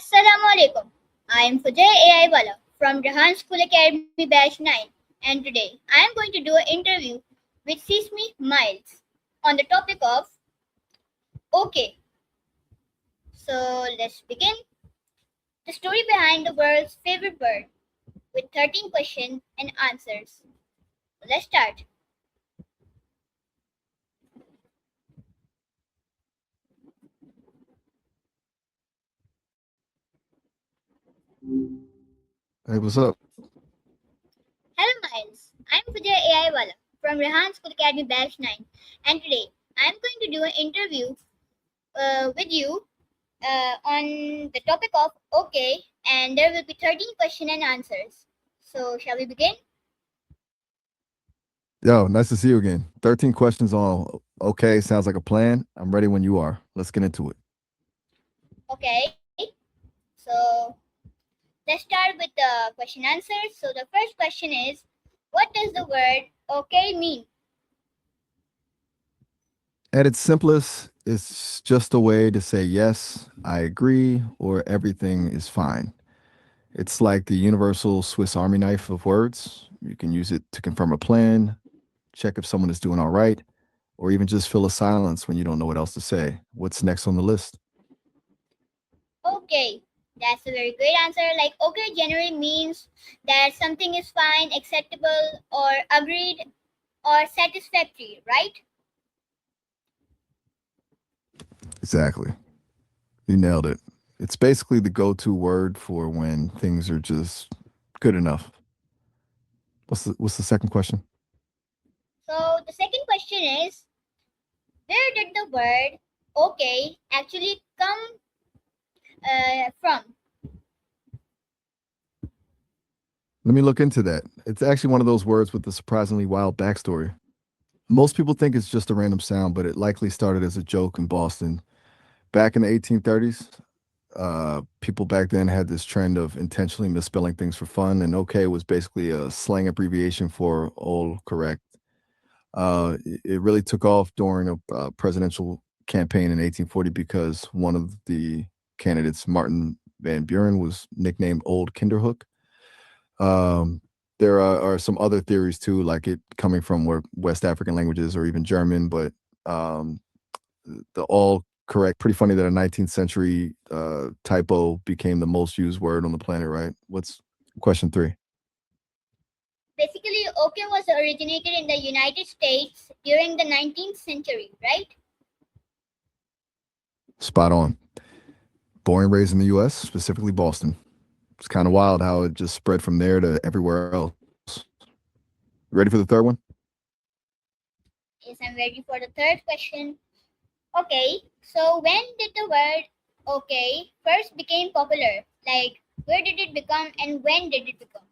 Assalamualaikum. I am Fujai AI Wala from Rehan School Academy Batch 9, and today I am going to do an interview with Sismi Miles on the topic of OK. So let's begin. The story behind the world's favorite bird with 13 questions and answers. So let's start. Hey, what's up? Hello Miles, I am Fujai AI Wala from Rehan School Academy Batch 9, and today I am going to do an interview with you on the topic of OK, and there will be 13 question and answers. So, shall we begin? Yo, nice to see you again. 13 questions on okay, sounds like a plan. I'm ready when you are. Let's get into it. Okay. So, let's start with the question answers. So, the first question is, what does the word OK mean? At its simplest, it's just a way to say yes, I agree, or everything is fine. It's like the universal Swiss Army knife of words. You can use it to confirm a plan, check if someone is doing all right, or even just fill a silence when you don't know what else to say. What's next on the list? Okay. That's a very great answer. Like, OK generally means that something is fine, acceptable, or agreed, or satisfactory, right? Exactly. You nailed it. It's basically the go to word for when things are just good enough. What's the second question? So, the second question is, where did the word OK actually come from? Let me look into that. It's actually one of those words with a surprisingly wild backstory. Most people think it's just a random sound, but it likely started as a joke in Boston. Back in the 1830s, people back then had this trend of intentionally misspelling things for fun, and OK was basically a slang abbreviation for all correct. It really took off during a presidential campaign in 1840 because one of the candidates, Martin Van Buren, was nicknamed Old Kinderhook. Um, there are some other theories too, like it coming from West African languages or even German, but um, the all correct. Pretty funny that a 19th century typo became the most used word on the planet, right? What's question three? Basically, OK was originated in the United States during the 19th century, right? Spot on. Born and raised in the U.S., specifically Boston. It's kind of wild how it just spread from there to everywhere else. Ready for the third one? Yes, I'm ready for the third question. Okay, so when did the word OK first became popular? Like, where did it become and when did it become?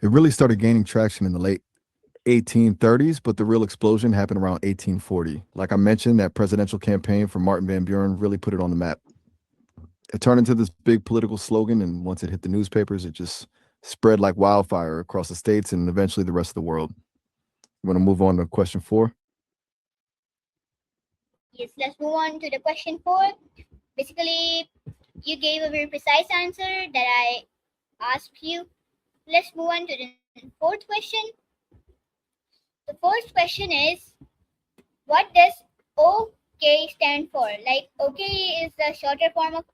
It really started gaining traction in the late 1830s, but the real explosion happened around 1840. Like I mentioned, that presidential campaign for Martin Van Buren really put it on the map. It turned into this big political slogan, and once it hit the newspapers, it just spread like wildfire across the states and eventually the rest of the world. You want to move on to question four? Yes, let's move on to the question four. Basically, you gave a very precise answer that I asked you. Let's move on to the fourth question. The fourth question is, what does OK stand for? Like, OK is the shorter form of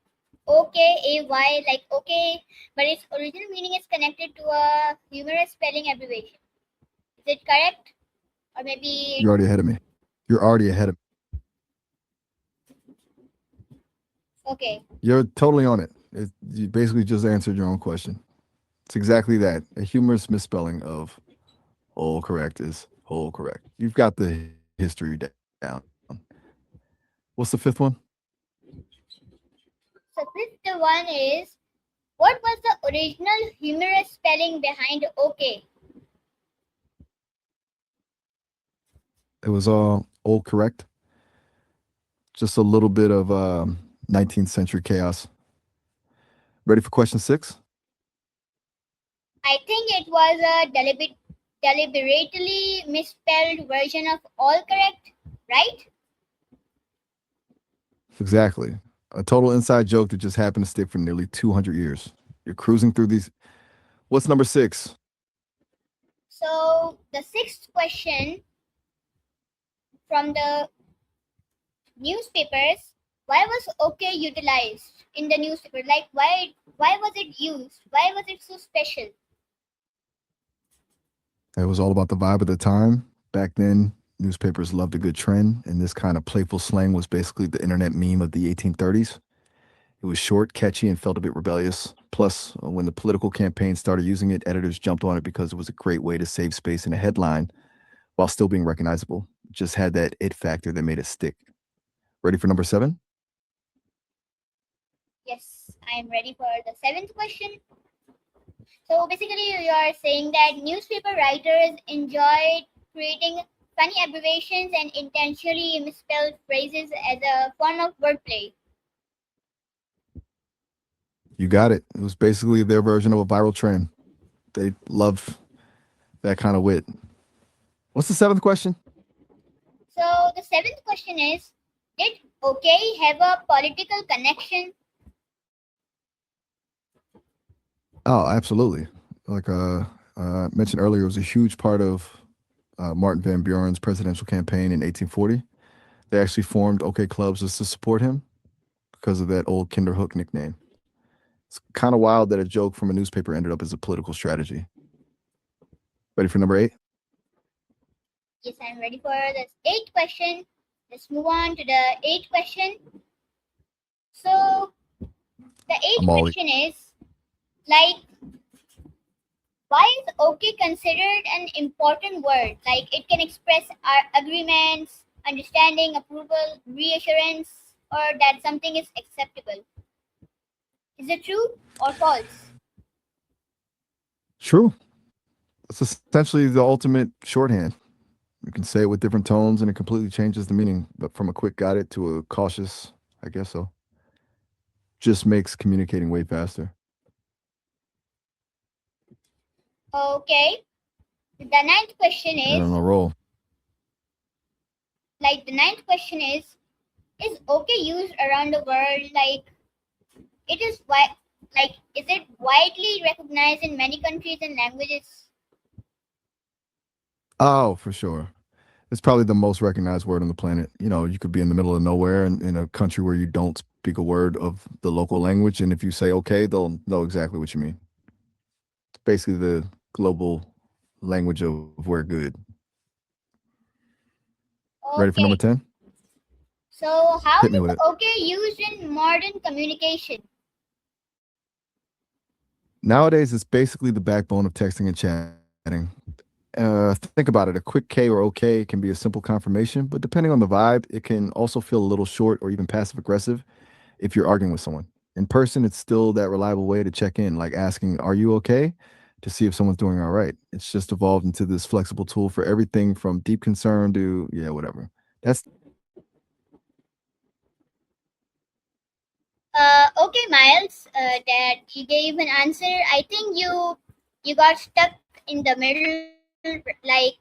OKAY, like OK, but its original meaning is connected to a humorous spelling abbreviation. Is it correct? Or maybe, You're already ahead of me. You're already ahead of me. okay, You're totally on it. You basically just answered your own question. It's exactly that. A humorous misspelling of whole correct is whole correct. You've got the history down. What's the fifth one? so fifth one is, what was the original humorous spelling behind OK? It was all correct. Just a little bit of 19th century chaos. Ready for question six? I think it was a deliberately misspelled version of all correct, right? Exactly. A total inside joke that just happened to stick for nearly 200 years. You're cruising through these. What's number six? So the sixth question from the newspapers: why was okay utilized in the newspaper? Like why was it used? Why was it so special? It was all about the vibe of the time. Back then, newspapers loved a good trend, and this kind of playful slang was basically the internet meme of the 1830s. It was short, catchy, and felt a bit rebellious. Plus, when the political campaign started using it, editors jumped on it because it was a great way to save space in a headline while still being recognizable. It just had that it factor that made it stick. Ready for number seven? Yes, I am ready for the seventh question. So basically, you are saying that newspaper writers enjoyed creating funny abbreviations and intentionally misspelled phrases as a form of wordplay. You got it. It was basically their version of a viral trend. They love that kind of wit. What's the seventh question? So the seventh question is: did OK have a political connection? Oh, absolutely. Like mentioned earlier, it was a huge part of Martin Van Buren's presidential campaign in 1840. They actually formed OK Clubs just to support him because of that old Kinderhook nickname. It's kind of wild that a joke from a newspaper ended up as a political strategy. Ready for number eight? Yes, I'm ready for the eighth question. Let's move on to the eighth question. So the eighth I'm all question is like, why is okay considered an important word? Like it can express our agreements, understanding, approval, reassurance, or that something is acceptable. Is it true or false? true. It's essentially the ultimate shorthand. You can say it with different tones and it completely changes the meaning. But from a quick got it to a cautious, I guess so, just makes communicating way faster. Okay. The ninth question And on is a roll. the ninth question is okay used around the world? Like it is why like is it widely recognized in many countries and languages? Oh, for sure. It's probably the most recognized word on the planet. You know, you could be in the middle of nowhere in a country where you don't speak a word of the local language. And if you say okay, they'll know exactly what you mean. It's basically the global language of we're good. Ready for number Okay. 10? So how Hit me is with it. okay used in modern communication? Nowadays, it's basically the backbone of texting and chatting. Think about it. A quick K or OK can be a simple confirmation, but depending on the vibe, it can also feel a little short or even passive aggressive if you're arguing with someone. In person, it's still that reliable way to check in, like asking, "Are you okay?" to see if someone's doing all right. It's just evolved into this flexible tool for everything from deep concern to, yeah, whatever. That's Okay, Miles, that you gave an answer. I think you got stuck in the middle, like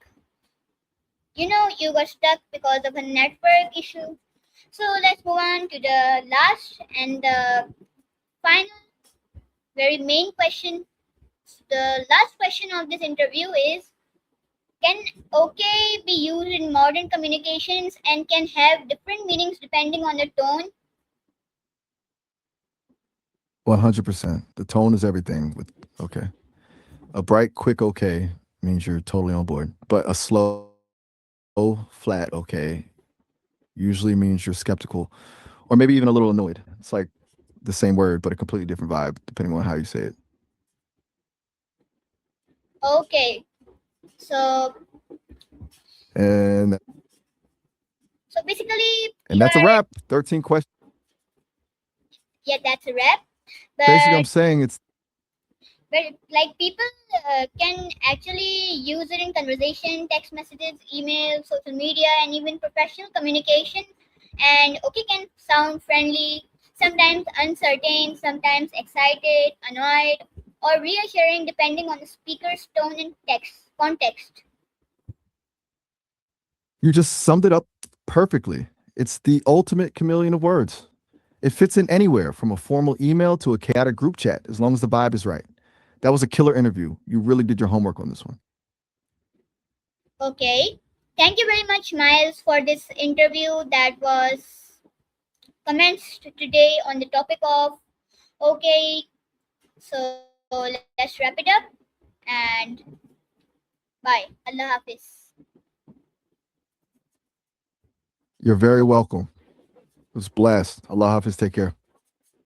you got stuck because of a network issue. So let's move on to the last and the final, very main question. The last question of this interview is: can okay be used in modern communications and can have different meanings depending on the tone? 100%. The tone is everything with okay. A bright, quick okay means you're totally on board, but a slow, flat okay usually means you're skeptical or maybe even a little annoyed. It's like the same word, but a completely different vibe, depending on how you say it. Okay, so And so basically and you that's a are, wrap. 13 questions. yeah, that's a wrap. Basically, I'm But saying it's like people can actually use it in conversation, text messages, email, social media, and even professional communication. And okay can sound friendly, sometimes uncertain, sometimes excited, annoyed, or reassuring depending on the speaker's tone and text context. you just summed it up perfectly. It's the ultimate chameleon of words. It fits in anywhere from a formal email to a chaotic group chat, as long as the vibe is right. That was a killer interview. You really did your homework on this one. Okay. Thank you very much, Miles, for this interview that was commenced today on the topic of okay. So let's wrap it up and bye. Allah Hafiz. You're very welcome. It was blessed. Allah Hafiz. Take care.